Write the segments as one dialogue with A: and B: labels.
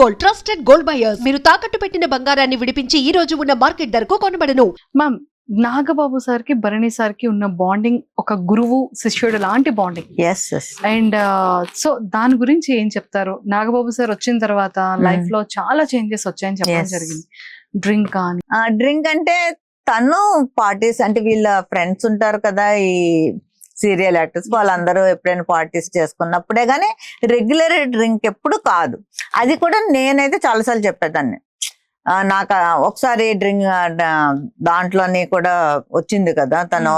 A: Gold, trusted gold buyers. మీరు తాకట్టు పెట్టిన బంగారాన్ని విడిపించి ఈ రోజు ఉన్న మార్కెట్ ధరకు కొనబడను.
B: మ్యామ్, నాగబాబు సార్ కి భరణి సార్ కి ఉన్న బాండింగ్ ఒక గురువు శిష్యుడు లాంటి bonding.
C: Yes yes
B: and so దాని గురించి ఏం చెప్తారు? నాగబాబు సార్ వచ్చిన తర్వాత లైఫ్ లో చాలా చేంజెస్ వచ్చాయని చెప్పడం
C: Yes.
B: జరిగింది. డ్రింక్ కానీ
C: డ్రింక్ అంటే తను పార్టీస్ అంటే వీళ్ళ ఫ్రెండ్స్ ఉంటారు కదా ఈ సీరియల్ యాక్టర్స్, వాళ్ళందరూ ఎప్పుడైనా పార్టీస్ చేసుకున్నప్పుడే గానీ రెగ్యులర్ డ్రింక్ ఎప్పుడు కాదు. అది కూడా నేనైతే చాలాసార్లు చెప్పేదాన్ని. నాకు ఒకసారి డ్రింక్ దాంట్లోని కూడా వచ్చింది కదా తను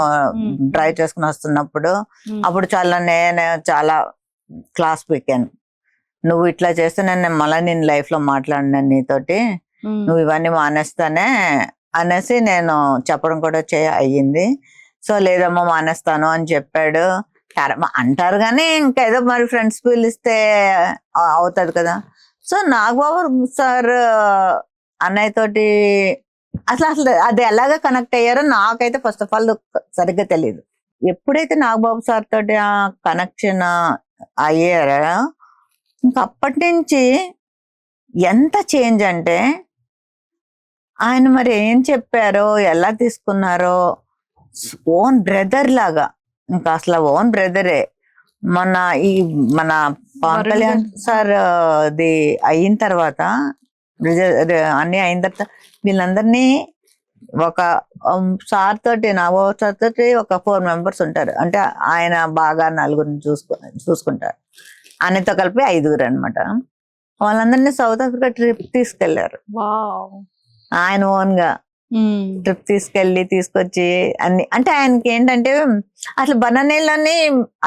C: డ్రైవ్ చేసుకుని వస్తున్నప్పుడు. అప్పుడు నేను చాలా క్లాస్ పీకాను. నువ్వు ఇట్లా చేస్తే నేను మళ్ళీ నేను లైఫ్ లో మాట్లాడినాను నీతోటి, నువ్వు ఇవన్నీ మానేస్తానే అనేసి నేను చెప్పడం కూడా అయ్యింది. సో లేదమ్మా మానేస్తాను అని చెప్పాడు. అంటారు కానీ ఇంకా ఏదో మరి ఫ్రెండ్స్ పిలిస్తే అవుతుంది కదా. సో నాగబాబు సార్ అన్నయ్య తోటి అసలు అది ఎలాగ కనెక్ట్ అయ్యారో నాకైతే ఫస్ట్ ఆఫ్ ఆల్ సరిగ్గా తెలియదు. ఎప్పుడైతే నాగబాబు సార్ తోటి ఆ కనెక్షన్ అయ్యారో ఇంకా అప్పటి నుంచి ఎంత చేంజ్ అంటే ఆయన మరి ఏం చెప్పారో ఎలా తీసుకున్నారో ఓన్ బ్రదర్ లాగా, ఇంకా అసలు ఓన్ బ్రదరే. మన పవన్ కళ్యాణ్ సార్ అది అయిన తర్వాత అన్ని అయిన తర్వాత వీళ్ళందరినీ ఒక సార్ తోటి నాగబాబు సార్ తోటి ఒక 4 members ఉంటారు. అంటే ఆయన బాగా 4 చూసుకుంటారు. ఆయనతో కలిపి 5 అనమాట. వాళ్ళందరినీ సౌత్ ఆఫ్రికా ట్రిప్ తీసుకెళ్లారు. ఆయన ఓన్ గా ట్రిప్ తీసుకొచ్చి అన్ని. అంటే ఆయనకి ఏంటంటే అసలు బనానాలోని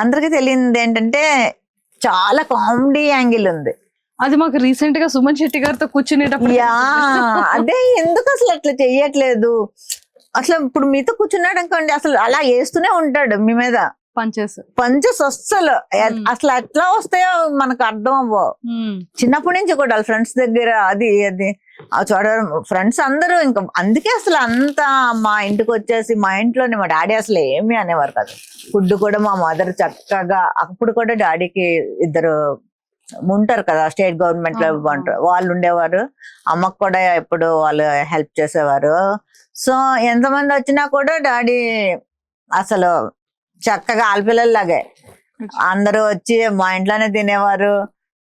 C: అందరికి తెలియదు ఏంటంటే చాలా కామెడీ యాంగిల్ ఉంది.
B: అది మాకు రీసెంట్ గా సుమన్ శెట్టి గారితో కూర్చునేటప్పుడు
C: అదే ఎందుకు అసలు అట్లా చెయ్యట్లేదు. అసలు ఇప్పుడు మీతో కూర్చున్నాడు అనుకోండి, అసలు అలా వేస్తూనే ఉంటాడు మీ మీద పంచెస్. అస్సలు అసలు ఎట్లా వస్తాయో మనకు అర్థం అవ్వవు. చిన్నప్పటి నుంచి కూడా ఫ్రెండ్స్ దగ్గర అది చూడడం ఫ్రెండ్స్ అందరూ ఇంకా అందుకే అసలు అంతా మా ఇంటికి వచ్చేసి మా ఇంట్లోనే మా డాడీ అసలు ఏమీ అనేవారు కాదు. ఫుడ్ కూడా మా మదర్ చక్కగా, అప్పుడు కూడా డాడీకి 2 ఉంటారు కదా స్టేట్ గవర్నమెంట్ లో వాళ్ళు ఉండేవారు. అమ్మకు కూడా ఎప్పుడు వాళ్ళు హెల్ప్ చేసేవారు. సో ఎంతమంది వచ్చినా కూడా డాడీ అసలు చక్కగా ఆడపిల్లలాగే అందరూ వచ్చి మా ఇంట్లోనే తినేవారు.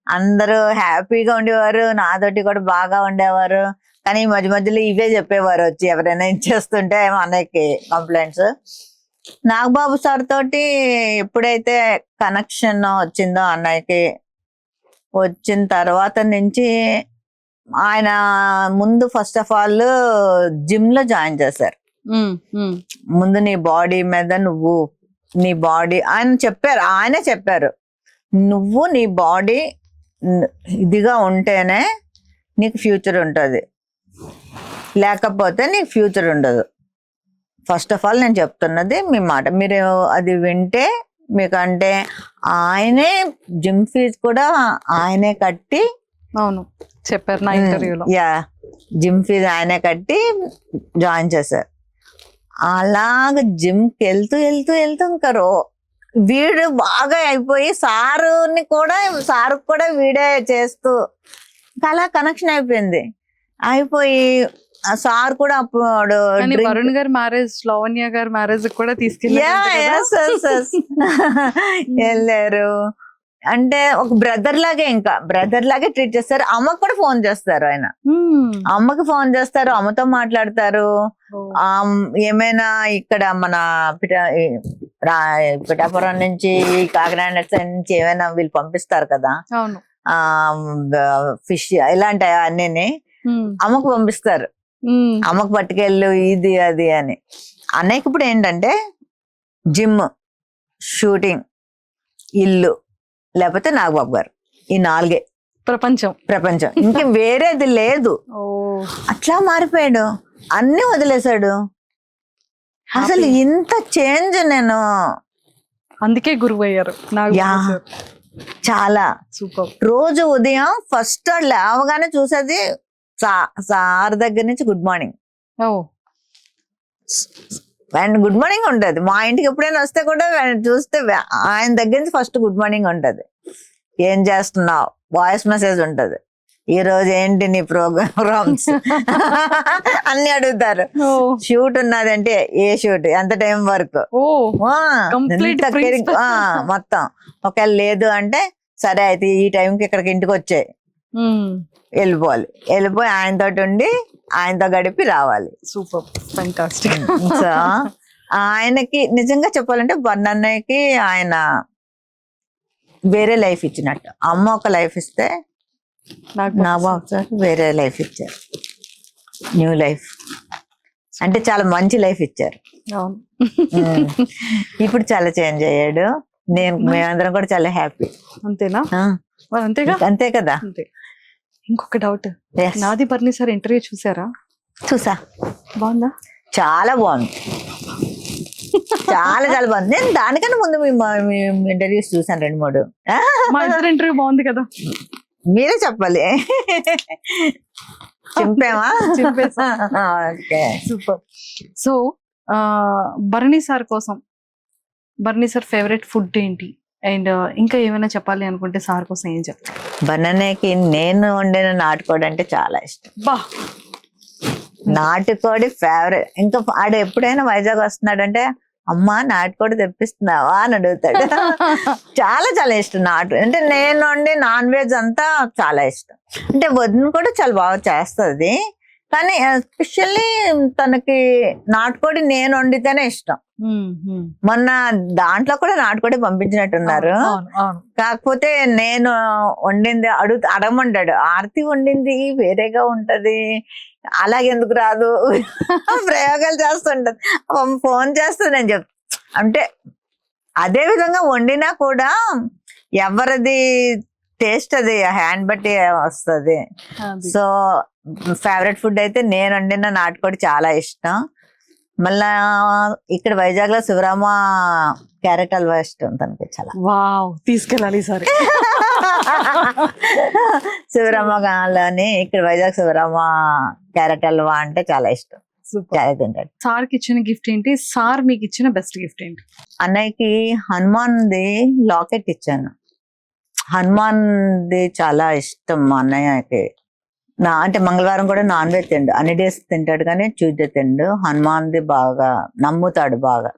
C: అందరూ హ్యాపీగా ఉండేవారు. నాతోటి కూడా బాగా ఉండేవారు. కానీ మధ్య మధ్యలో ఇవే చెప్పేవారు వచ్చి ఎవరైనా ఇచ్చేస్తుంటే అన్నయ్యకి కంప్లైంట్స్. నాగబాబు సార్ తోటి ఎప్పుడైతే కనెక్షన్ వచ్చిందో అన్నయ్యకి, వచ్చిన తర్వాత నుంచి ఆయన ముందు ఫస్ట్ ఆఫ్ ఆల్ జిమ్ లో జాయిన్ చేశారు. ముందు నీ బాడీ మీద నీ బాడీ ఆయనే చెప్పారు నువ్వు నీ బాడీ ఇదిగా ఉంటేనే నీకు ఫ్యూచర్ ఉంటుంది, లేకపోతే నీకు ఫ్యూచర్ ఉండదు. ఫస్ట్ ఆఫ్ ఆల్ నేను చెప్తున్నది మీ మాట మీరు అది వింటే మీకంటే ఆయనే జిమ్ ఫీజ్ కూడా ఆయనే కట్టి,
B: అవును చెప్పారు నా ఇంటర్వ్యూలో,
C: జిమ్ ఫీజ్ ఆయనే కట్టి జాయిన్ చేశారు. అలాగ జిమ్కి వెళ్తూ ఇంకా వీడు బాగా అయిపోయి సారు కూడా వీడే చేస్తూ అలా కనెక్షన్ అయిపోయి సార్ కూడా అప్పుడు
B: వరుణ్ గారి మ్యారేజ్, లావణ్య గారి మ్యారేజ్ కూడా
C: వెళ్ళారు. అంటే ఒక బ్రదర్ లాగే ట్రీట్ చేస్తారు. అమ్మకు కూడా ఫోన్ చేస్తారు. ఆయన అమ్మకి ఫోన్ చేస్తారు, అమ్మతో మాట్లాడతారు. ఏమైనా ఇక్కడ మన పిఠాపురం నుంచి కాకినాడ నుంచి ఏమైనా వీళ్ళు పంపిస్తారు కదా ఫిష్ ఇలాంటి అన్నీ అమ్మకు పంపిస్తారు. అమ్మకు పట్టుకెళ్ళు ఇది అది అని. అన్నయ్యకి ఇప్పుడు ఏంటంటే జిమ్, షూటింగ్, ఇల్లు, లేకపోతే నాగబాబు గారు, ఈ 4 ప్రపంచం ఇంక వేరేది లేదు. అట్లా మారిపోయాడు, అన్ని వదిలేశాడు. అసలు ఇంత చేంజ్ నేను
B: అందుకే గురువు అయ్యారు
C: చాలా సూపర్. రోజు ఉదయం ఫస్ట్ లేవగానే చూసేది సార్ దగ్గర నుంచి good morning and good morning ఉంటది. మా ఇంటికి ఎప్పుడైనా వస్తే కూడా చూస్తే ఆయన దగ్గర నుంచి ఫస్ట్ గుడ్ మార్నింగ్ ఉంటది. ఏం చేస్తున్నావు, వాయిస్ మెసేజ్ ఉంటది. ఈ రోజు ఏంటి నీ ప్రోగ్రామ్స్ అన్ని అడుగుతారు. షూట్ ఉన్నదంటే ఏ షూట్, ఎంత టైం వరకు, మొత్తం. ఒకవేళ లేదు అంటే సరే అయితే ఈ టైంకి ఇక్కడికి ఇంటికి వచ్చాయి, వెళ్ళిపోయి ఆయనతో ఉండి ఆయనతో గడిపి రావాలి.
B: Super, fantastic.
C: సో ఆయనకి నిజంగా చెప్పాలంటే బన్నన్నయ్యకి ఆయన వేరే లైఫ్ ఇచ్చినట్టు. అమ్మ ఒక లైఫ్ ఇస్తే నాగబాబు సార్ వేరే లైఫ్ ఇచ్చారు, న్యూ లైఫ్. అంటే చాలా మంచి లైఫ్ ఇచ్చారు. ఇప్పుడు చాలా చేంజ్ అయ్యాడు. మేమందరం కూడా చాలా హ్యాపీ.
B: అంతేనా? అంతే కదా. ఇంకొక డౌట్, నాది బర్ని సార్ ఇంటర్వ్యూ చూసారా?
C: చూసా.
B: బాగుందా?
C: చాలా బాగుంది, చాలా చాలా బాగుంది. నేను దానికన్నా ముందు మీ ఇంటర్వ్యూస్ చూసాను 2-3.
B: మా ఇద్దరు ఇంటర్వ్యూ బాగుంది కదా,
C: మీరే చెప్పాలి. చింపేమా? Okay,
B: super. So Barney sir కోసం, బర్నీ సార్ ఫేవరెట్ ఫుడ్ ఏంటి, అండ్ ఇంకా ఏమైనా చెప్పాలి అనుకుంటే సార్ కోసం ఏం చెప్తారు?
C: బనానాకి నేను వండిన నాటుకోడి అంటే చాలా ఇష్టం. నాటుకోడి ఫేవరెట్. ఇంకా ఆడ ఎప్పుడైనా వైజాగ్ వస్తున్నాడంటే అమ్మా నాటుకోడి తెప్పిస్తున్నావా అని అడుగుతాడు. చాలా చాలా ఇష్టం నాటు అంటే. నేను వండి నాన్ వెజ్ అంతా చాలా ఇష్టం. అంటే వదిన కూడా చాలా బాగా చేస్తుంది, కానీ ఎస్పెషల్లీ తనకి నాటుకోడి నేను వండితేనే ఇష్టం. మొన్న దాంట్లో కూడా నాటుకోడి పంపించినట్టున్నారు. కాకపోతే నేను వండింది అడగమంటాడు, ఆర్తి వండింది వేరేగా ఉంటది, అలాగెందుకు రాదు, ప్రయోగాలు చేస్తుంటది. ఫోన్ చేస్తే నేను అంటే అదే విధంగా వండినా కూడా ఎవరిది టేస్ట్ అది హ్యాండ్ బట్టి వస్తుంది. సో ఫేవరెట్ ఫుడ్ అయితే నేను వండిన నాటుకోడి చాలా ఇష్టం. మళ్ళా ఇక్కడ వైజాగ్ లో శివరామ క్యారెట్ హల్వా ఇష్టం తనకి చాలా.
B: వావ్, తీసుకెళ్ళాలి సరే.
C: శివరామలోని ఇక్కడ వైజాగ్ శివరామ క్యారెట్ హల్వా అంటే చాలా ఇష్టం. చాలా తింటాడు.
B: సార్ కి ఇచ్చిన గిఫ్ట్ ఏంటి? సార్ మీకు ఇచ్చిన బెస్ట్ గిఫ్ట్ ఏంటి?
C: అన్నయ్యకి హనుమాన్ది లాకెట్ ఇచ్చాను. హనుమాన్ది చాలా ఇష్టం మా అన్నయ్యకి. అంటే మంగళవారం కూడా నాన్ వెజ్ తిండు, అన్ని డేస్ తింటాడు కానీ ట్యూస్డే తిండు. హనుమాన్ది బాగా నమ్ముతాడు బాగా.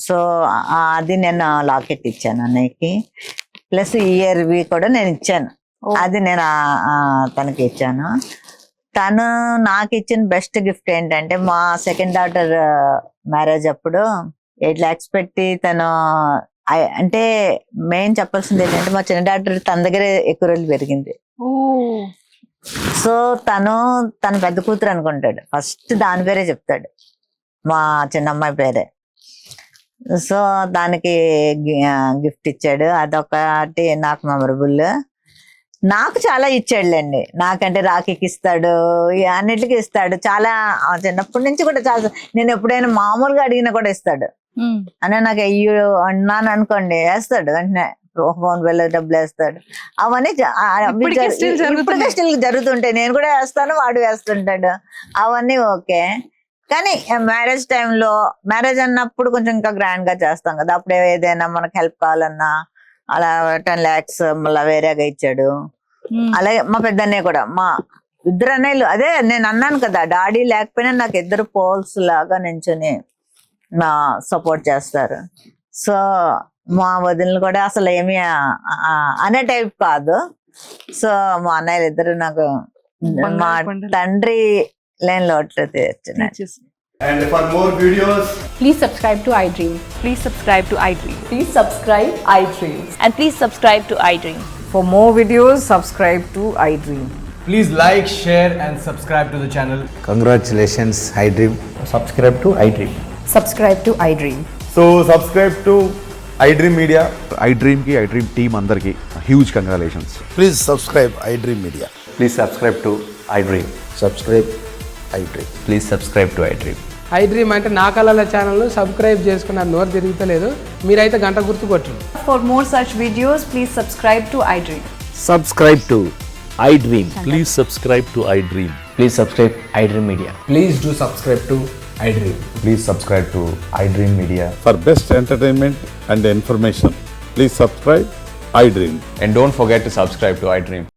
C: సో అది నేను లాకెట్ ఇచ్చాను అన్నయ్యకి. ప్లస్ ఇయర్వి కూడా నేను ఇచ్చాను, అది నేను తనకి ఇచ్చాను. తను నాకు ఇచ్చిన బెస్ట్ గిఫ్ట్ ఏంటంటే మా సెకండ్ డాటర్ మ్యారేజ్ అప్పుడు 8 lakhs పెట్టి తను, అంటే మెయిన్ చెప్పాల్సింది ఏంటంటే మా చిన్న డాక్టర్ తన దగ్గరే ఎక్కువ రోజులు పెరిగింది. సో తన పెద్ద కూతురు అనుకుంటాడు, ఫస్ట్ దాని పేరే చెప్తాడు, మా చిన్నమ్మాయి పేరే. సో దానికి గిఫ్ట్ ఇచ్చాడు, అదొకటి నాకు మెమరబుల్. నాకు చాలా ఇచ్చాడులేండి, నాకంటే రాఖీకి ఇస్తాడు, అన్నిటికీ ఇస్తాడు. చాలా చిన్నప్పటి నుంచి కూడా చాలా, నేను ఎప్పుడైనా మామూలుగా అడిగినా కూడా ఇస్తాడు. అని నాకు అయ్యో అన్నాను అనుకోండి వేస్తాడు, వెంటనే ఫోన్ పేలో డబ్బులు వేస్తాడు. అవన్నీ ఇప్పటికే స్టిల్ జరుగుతుంటాయి, నేను కూడా వేస్తాను, వాడు వేస్తుంటాడు. అవన్నీ ఓకే. కానీ మ్యారేజ్ టైంలో, మ్యారేజ్ అన్నప్పుడు కొంచెం ఇంకా గ్రాండ్ గా చేస్తాం కదా, అప్పుడు ఏదైనా మనకు హెల్ప్ కావాలన్నా అలా 10 lakhs మళ్ళీ వేరేగా ఇచ్చాడు. అలాగే మా పెద్దన్నయ్య కూడా, మా ఇద్దరు అన్నయ్యలు, అదే నేను అన్నాను కదా, డాడీ లేకపోయినా నాకు ఇద్దరు పోల్స్ లాగా నించుని నా సపోర్ట్ చేస్తారు. సో మా వదినలు కూడా అసలు ఏమి అనే టైప్ కాదు. సో మా అన్నయ్యలు ఇద్దరు నాకు మా తండ్రి లేని లోట్లు తీర్చున్నారు.
D: And for more videos,
E: please subscribe to iDream.
F: Please subscribe to iDream.
E: Please subscribe iDream.
F: And please subscribe to iDream.
G: For more videos, subscribe to iDream.
D: please like, share and subscribe to the channel.
H: Congratulations, iDream.
I: Subscribe to iDream.
E: Subscribe to iDream.
I: So subscribe to iDream Media.
J: iDream ki iDream team andarki huge congratulations.
H: Please subscribe iDream Media.
I: Please subscribe to iDream.
H: Subscribe iDream.
I: Please subscribe to iDream.
K: iDream అంటే నా కళల channel subscribe చేసుకున్న నోరు తిరుగుతలేదు, మీరైతే గంట గుర్తు కొట్టండి.
F: For more such videos, please subscribe to iDream.
I: Subscribe to iDream.
L: Please subscribe to iDream.
I: Please subscribe iDream Media.
D: Please do subscribe to iDream.
I: Please subscribe to iDream Media.
J: For best entertainment and information, please subscribe iDream.
I: And don't forget to subscribe to iDream.